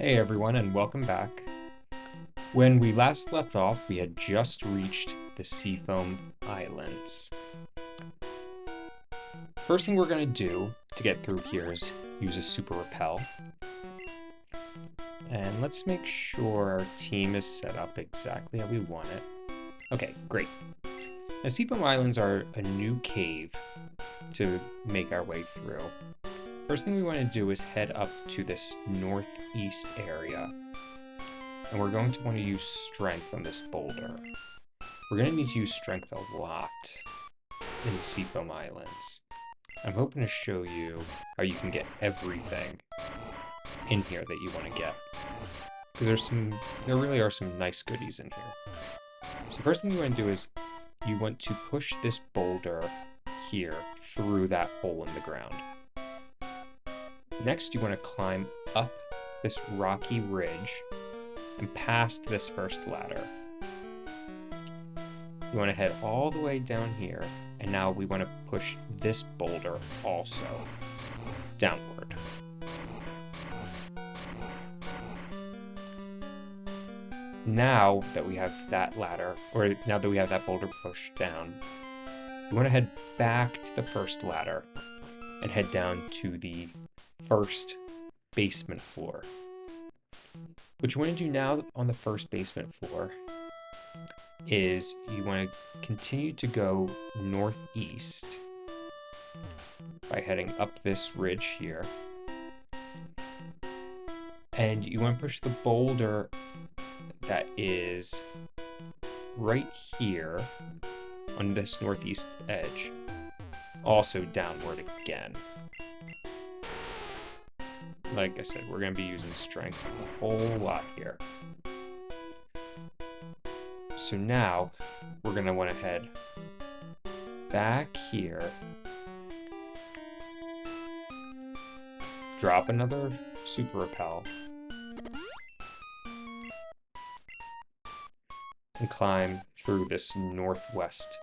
Hey everyone, and welcome back. When we last left off, we had just reached the Seafoam Islands. First thing we're going to do to get through here is use a super repel. And let's make sure our team is set up exactly how we want it. Okay, great. Now, Seafoam Islands are a new cave to make our way through. First thing we want to do is head up to this northeast area. And we're going to want to use strength on this boulder. We're going to need to use strength a lot in the Seafoam Islands. I'm hoping to show you how you can get everything in here that you want to get. Because there really are some nice goodies in here. So the first thing you want to do is you want to push this boulder here through that hole in the ground. Next, you want to climb up this rocky ridge and past this first ladder. You want to head all the way down here, and now we want to push this boulder also downward. Now that we have that ladder, or now that we have that boulder pushed down, you want to head back to the first ladder and head down to the first basement floor. What you want to do now on the first basement floor is you want to continue to go northeast by heading up this ridge here. And you want to push the boulder that is right here on this northeast edge also downward again. Like I said, we're going to be using strength a whole lot here. So now we're going to want to head back here, drop another super repel, and climb through this northwest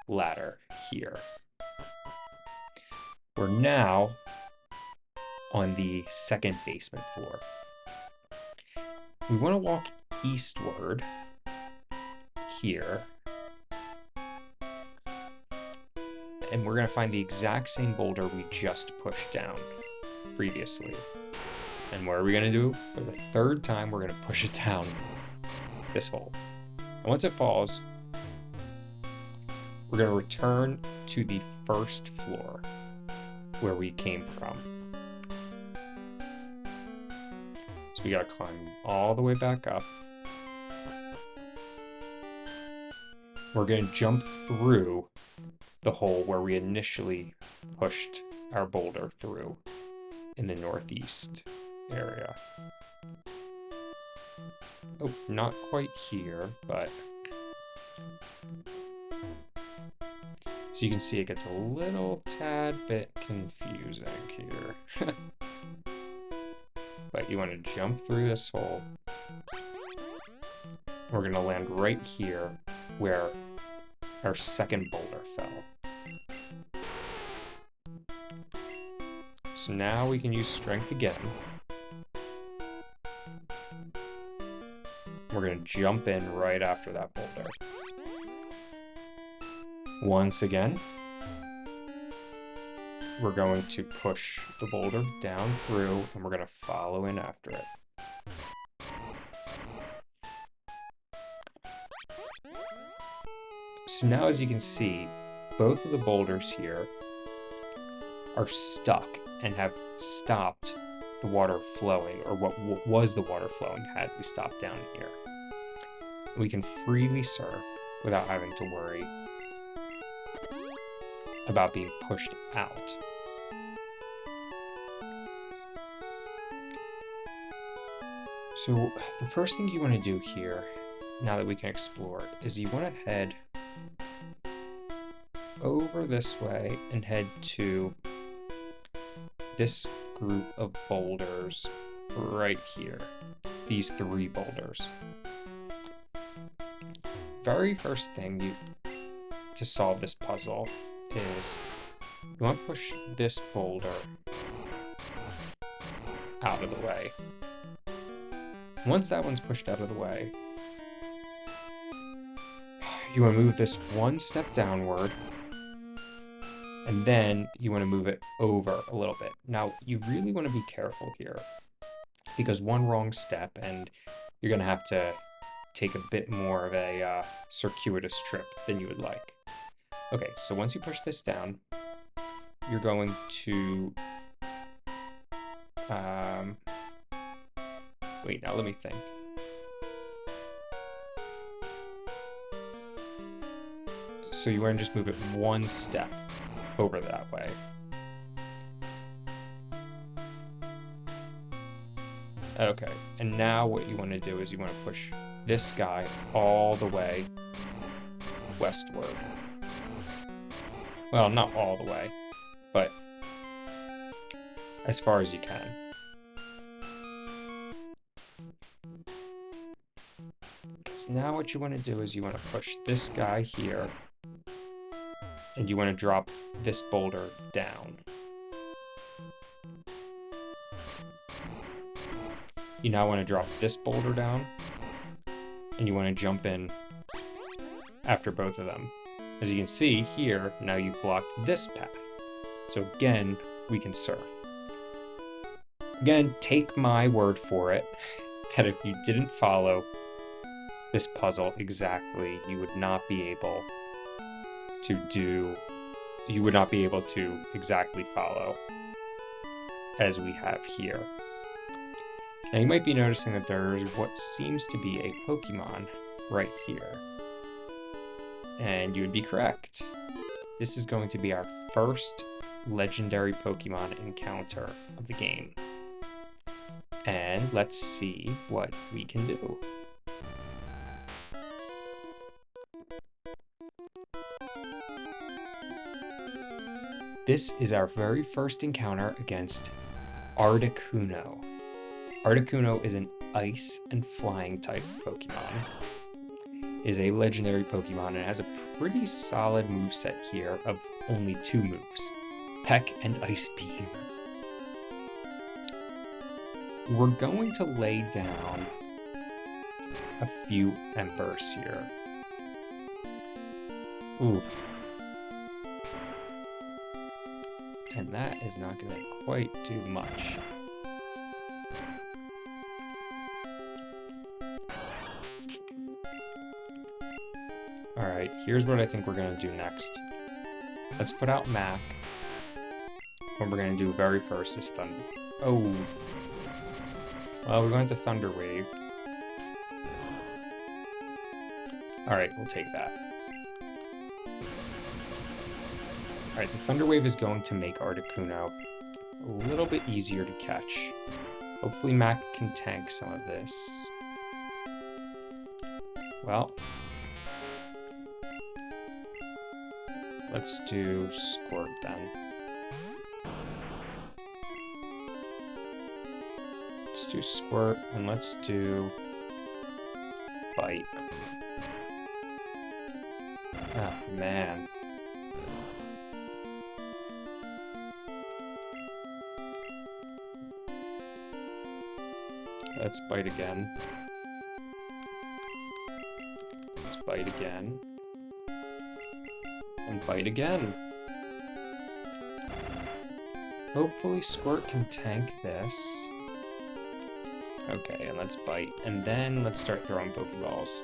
ladder here. We're now on the second basement floor. We want to walk eastward here, and we're going to find the exact same boulder we just pushed down previously. And what are we going to do? For the third time, we're going to push it down this hole. And once it falls, we're going to return to the first floor where we came from. So we gotta climb all the way back up. We're gonna jump through the hole where we initially pushed our boulder through in the northeast area. Oh, not quite here, but so you can see it gets a little tad bit confusing here. But you want to jump through this hole. We're going to land right here where our second boulder fell. So now we can use strength again. We're going to jump in right after that boulder. Once again, we're going to push the boulder down through, and we're going to follow in after it. So now, as you can see, both of the boulders here are stuck and have stopped the water flowing, or what was the water flowing had we stopped down here. We can freely surf without having to worry about being pushed out. So the first thing you want to do here, now that we can explore, is you want to head over this way and head to this group of boulders right here. These three boulders. Very first thing to solve this puzzle is you want to push this boulder out of the way. Once that one's pushed out of the way, you want to move this one step downward, and then you want to move it over a little bit. Now, you really want to be careful here, because one wrong step and you're going to have to take a bit more of a circuitous trip than you would like. Okay, so once you push this down, you're going to... wait, now let me think. So you want to just move it one step over that way. Okay, and now what you want to do is you want to push this guy all the way westward. Well, not all the way, but as far as you can. Because now what you want to do is you want to push this guy here, and you want to drop this boulder down. You now want to drop this boulder down, and you want to jump in after both of them. As you can see here, now you've blocked this path. So again, we can surf. Again, take my word for it, that if you didn't follow this puzzle exactly, you would not be able to exactly follow as we have here. Now you might be noticing that there's what seems to be a Pokemon right here. And you would be correct. This is going to be our first legendary Pokemon encounter of the game. And let's see what we can do. This is our very first encounter against Articuno. Articuno is an ice and flying type Pokemon. It is a legendary Pokemon and has a pretty solid moveset here of only 2 moves, Peck and Ice Beam. We're going to lay down a few embers here. Oof. And that is not going to quite do much. Alright, here's what I think we're going to do next. Let's put out Mac. What we're going to do very first is Thunder. Oh. Well, we're going to Thunder Wave. Alright, we'll take that. Alright, the Thunder Wave is going to make Articuno a little bit easier to catch. Hopefully Mac can tank some of this. Well, let's do Squirt then. Let's do Squirt and let's do Bite. Oh man. Let's Bite again. Let's Bite again. And Bite again. Hopefully Squirt can tank this. Okay, and let's Bite. And then let's start throwing Pokeballs.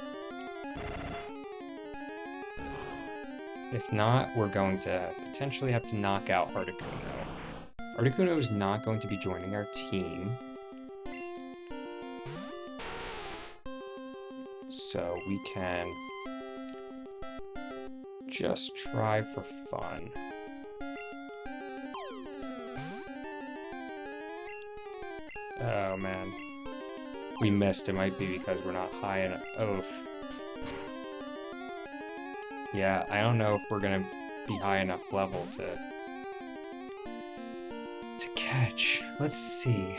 If not, we're going to potentially have to knock out Articuno. Articuno is not going to be joining our team. So we can just try for fun. Oh man. We missed. It might be because we're not high enough. Oh. Yeah, I don't know if we're gonna be high enough level to catch. Let's see.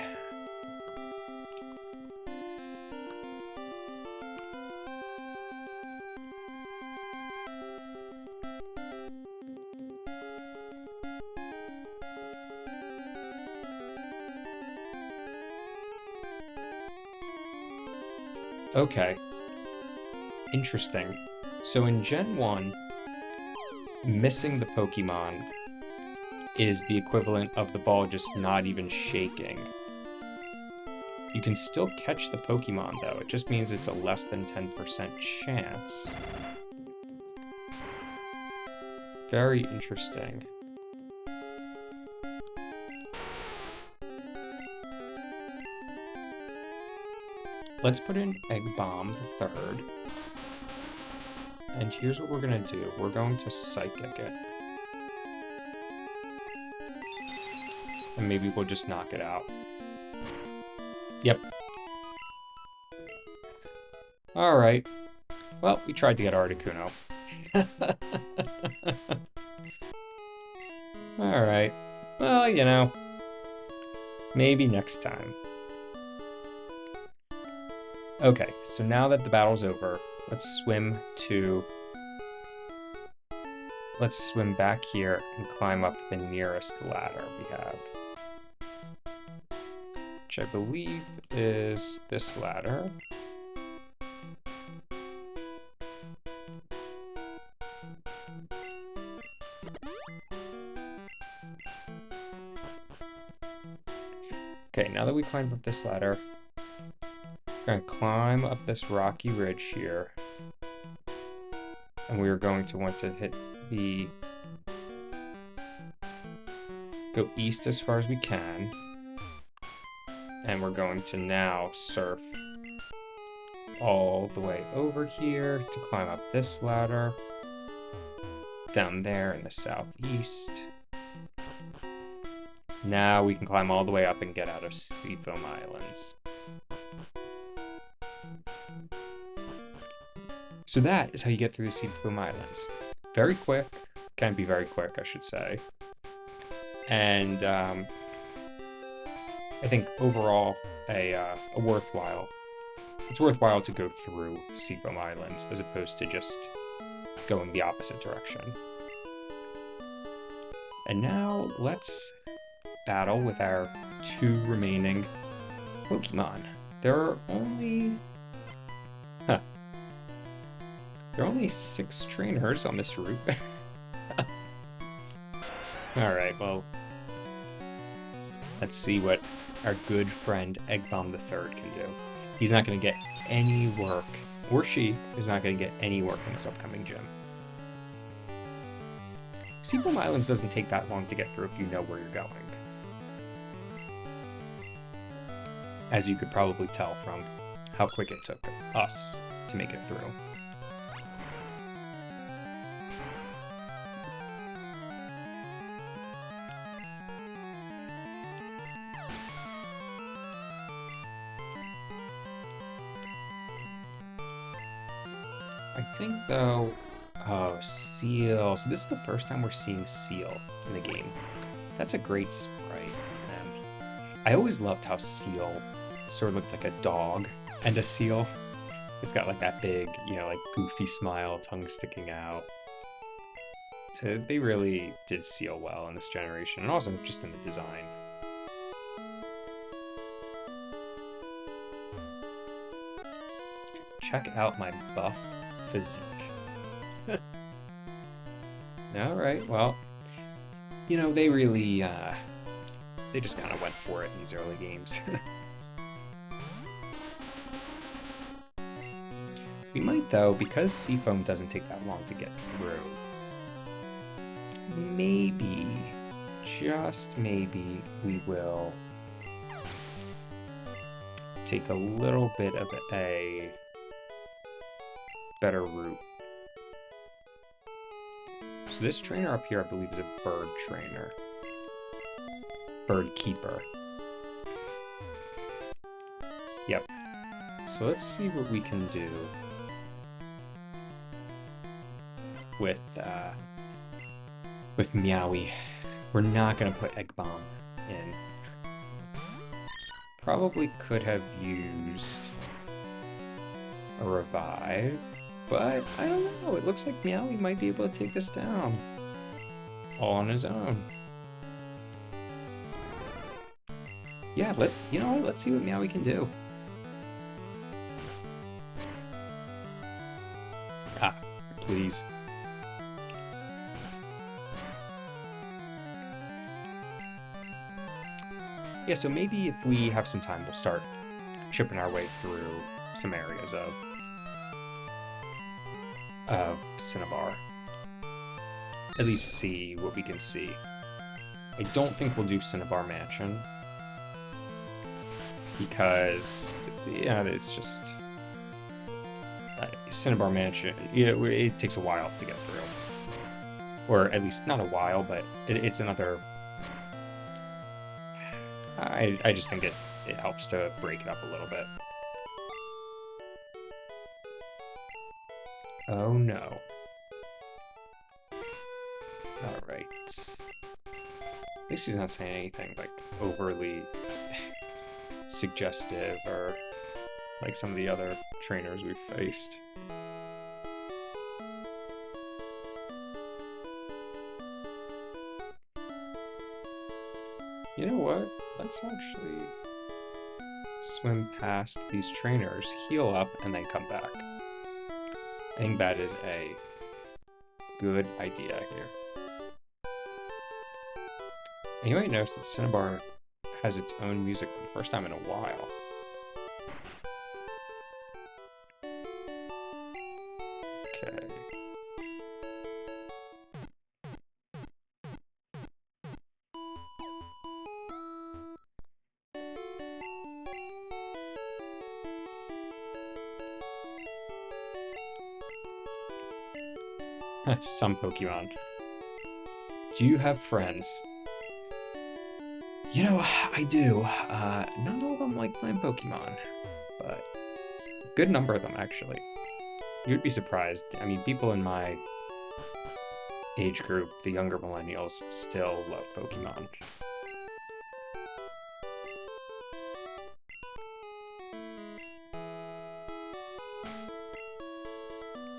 Okay. Interesting. So in Gen 1, missing the Pokemon is the equivalent of the ball just not even shaking. You can still catch the Pokemon, though. It just means it's a less than 10% chance. Very interesting. Let's put in Egg Bomb the third. And here's what we're gonna do. We're going to Psychic it. And maybe we'll just knock it out. Yep. Alright. Well, we tried to get Articuno. Alright. Well, you know. Maybe next time. Okay, so now that the battle's over, let's swim back here and climb up the nearest ladder we have. Which I believe is this ladder. Okay, now that we climbed up this ladder, we're going to climb up this rocky ridge here. And we are going to want to hit go east as far as we can. And we're going to now surf all the way over here to climb up this ladder. Down there in the southeast. Now we can climb all the way up and get out of Seafoam Islands. So that is how you get through the Seafoam Islands. Very quick. Can be very quick, I should say. And I think overall it's worthwhile to go through Seafoam Islands as opposed to just going the opposite direction. And now let's battle with our 2 remaining Pokemon. There are only 6 trainers on this route. Alright, well, let's see what our good friend Egg Bomb the Third can do. He's not going to get any work, or she is not going to get any work in this upcoming gym. Seafoam Islands doesn't take that long to get through if you know where you're going. As you could probably tell from how quick it took us to make it through. I think, though... Oh, Seal. So this is the first time we're seeing Seal in the game. That's a great sprite. I always loved how Seal sort of looked like a dog and a seal. It's got like that big, like goofy smile, tongue sticking out. They really did Seal well in this generation, and also just in the design. Check out my buff physique. Alright, well, they really, they just kind of went for it in these early games. We might, though, because Seafoam doesn't take that long to get through, maybe, just maybe, we will take a little bit of a better route. So this trainer up here, I believe, is a bird trainer. Bird keeper. Yep. So let's see what we can do with Meowie. We're not gonna put Egg Bomb in. Probably could have used a revive, but I don't know. It looks like Meowie might be able to take this down all on his own. Yeah, let's see what Meowie can do. please. Yeah, so maybe if we have some time, we'll start chipping our way through some areas of Cinnabar. At least see what we can see. I don't think we'll do Cinnabar Mansion, because, yeah, it's just... Cinnabar Mansion, yeah, it takes a while to get through. Or at least, not a while, but it's another... I just think it helps to break it up a little bit. Oh no. Alright. At least he's not saying anything, like, overly suggestive, or like some of the other trainers we've faced. You know what? Let's actually swim past these trainers, heal up, and then come back. I think that is a good idea here. And you might notice that Cinnabar has its own music for the first time in a while. Okay. Some Pokemon. Do you have friends? You know, I do. Not all of them like playing Pokemon, but a good number of them, actually. You'd be surprised. I mean, people in my age group, the younger millennials, still love Pokemon.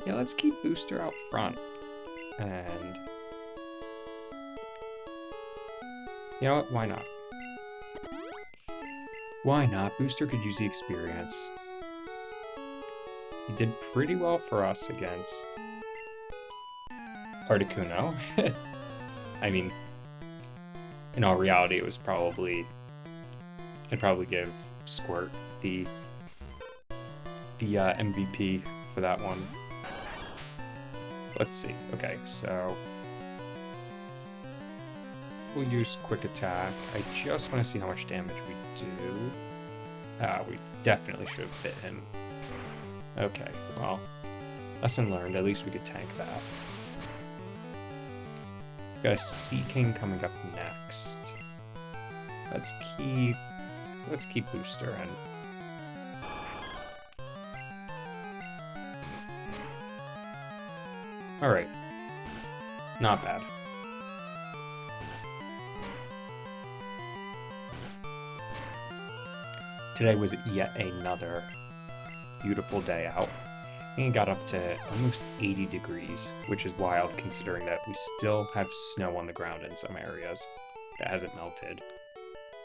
Yeah, let's keep Booster out front. And... you know what? Why not? Why not? Booster could use the experience. He did pretty well for us against Articuno. I mean, in all reality, it was probably... I'd probably give Squirt the MVP for that one. Let's see. Okay, so... we'll use Quick Attack. I just want to see how much damage we do. We definitely should have bit him. Okay, well, lesson learned. At least we could tank that. Got a Sea King coming up next. Let's keep Booster in. Alright. Not bad. Today was yet another beautiful day out. And it got up to almost 80 degrees, which is wild considering that we still have snow on the ground in some areas that hasn't melted.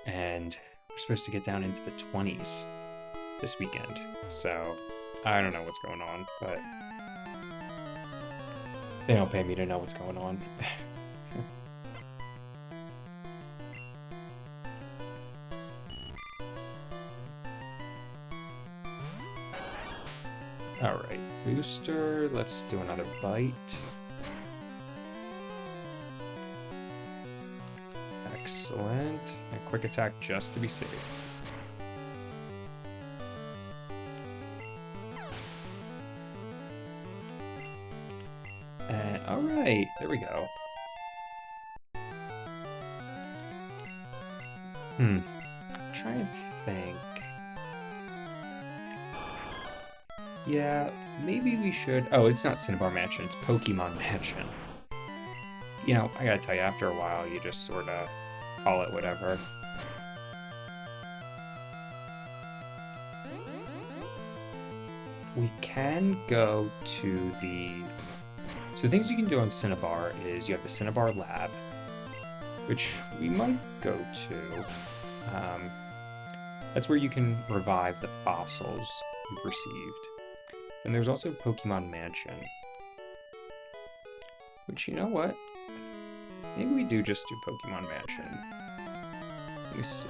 And we're supposed to get down into the 20s this weekend. So, I don't know what's going on, but they don't pay me to know what's going on. Alright, Booster, let's do another bite. Excellent. And Quick Attack just to be safe. And alright, there we go. Trying to think. Yeah, maybe we should... oh, it's not Cinnabar Mansion, it's Pokemon Mansion. You know, I gotta tell you, after a while, you just sort of call it whatever. We can go to the... so things you can do on Cinnabar is you have the Cinnabar Lab, which we might go to. That's where you can revive the fossils you've received. And there's also Pokemon Mansion, Which, you know what? Maybe we do just do Pokemon Mansion. Let me see.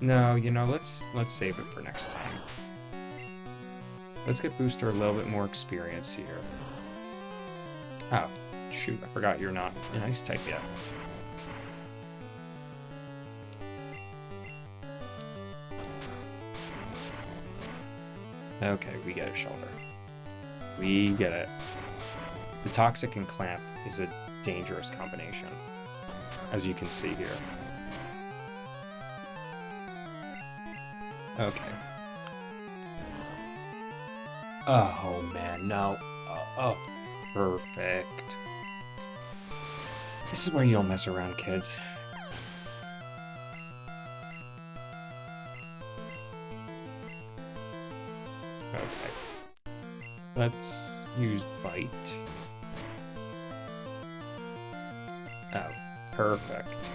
No, you know, let's save it for next time. Let's get Booster a little bit more experience here. Oh, shoot, I forgot you're not an Ice type yet. Okay, we get it, Shoulder. We get it. The Toxic and Clamp is a dangerous combination, as you can see here. Okay. Oh, man, no. Oh, perfect. This is where you don't mess around, kids. Okay. Let's use Bite. Oh, perfect.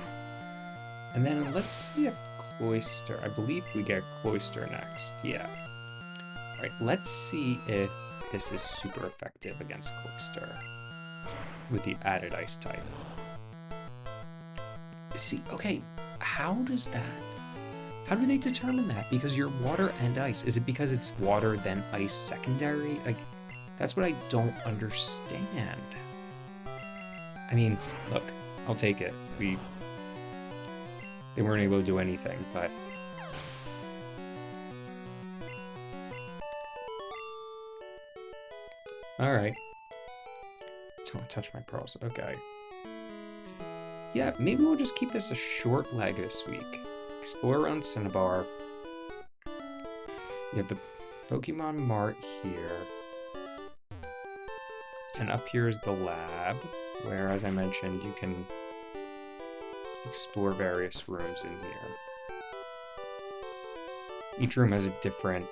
And then let's see if Cloyster, I believe we get Cloyster next, yeah. Alright, let's see if this is super effective against Cloyster with the added Ice type. See, okay, how do they determine that? Because you're water and ice. Is it because it's water then ice secondary? Like, that's what I don't understand. I mean, look, I'll take it. They weren't able to do anything, but... Alright. Don't touch my pearls. Okay. Yeah, maybe we'll just keep this a short leg this week. Explore around Cinnabar. You have the Pokemon Mart here. And up here is the lab, where, as I mentioned, you can explore various rooms in here. Each room has a different...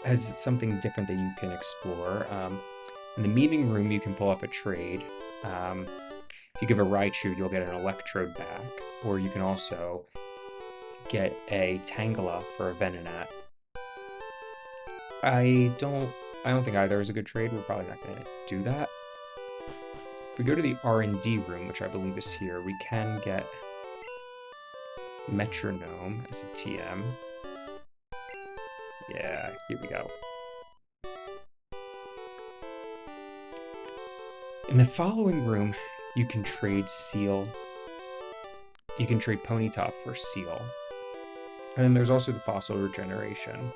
has something different that you can explore. In the meeting room, you can pull off a trade. If you give a Raichu, you'll get an Electrode back, or you can also get a Tangela for a Venonat. I don't think either is a good trade. We're probably not going to do that. If we go to the R&D room, which I believe is here, we can get Metronome as a TM. Yeah, here we go. In the following room, you can trade Seal. You can trade Ponyta for Seal. And then there's also the Fossil Regeneration.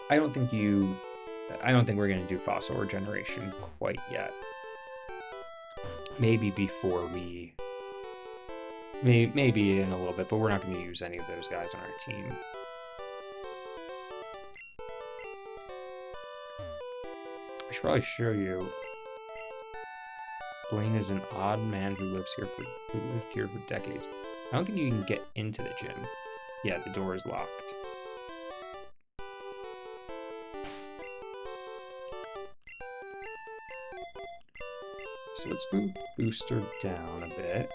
I don't think we're going to do Fossil Regeneration quite yet. Maybe before we... Maybe in a little bit, but we're not going to use any of those guys on our team. I should probably show you. Blaine is an odd man who lived here for decades. I don't think you can get into the gym. Yeah, the door is locked. So let's move Booster down a bit.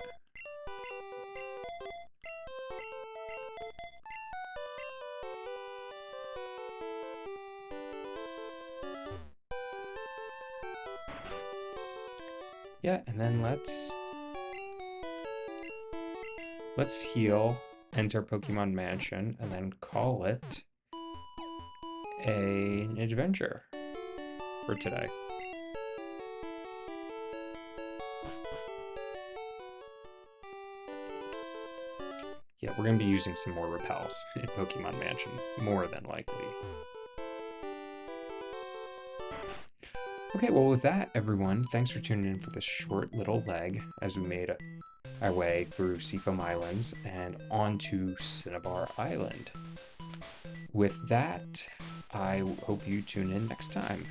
Yeah, and then let's heal, enter Pokemon Mansion, and then call it an adventure for today. Yeah, we're going to be using some more repels in Pokemon Mansion, more than likely. Okay, well with that, everyone, thanks for tuning in for this short little leg as we made our way through Seafoam Islands and onto Cinnabar Island. With that, I hope you tune in next time.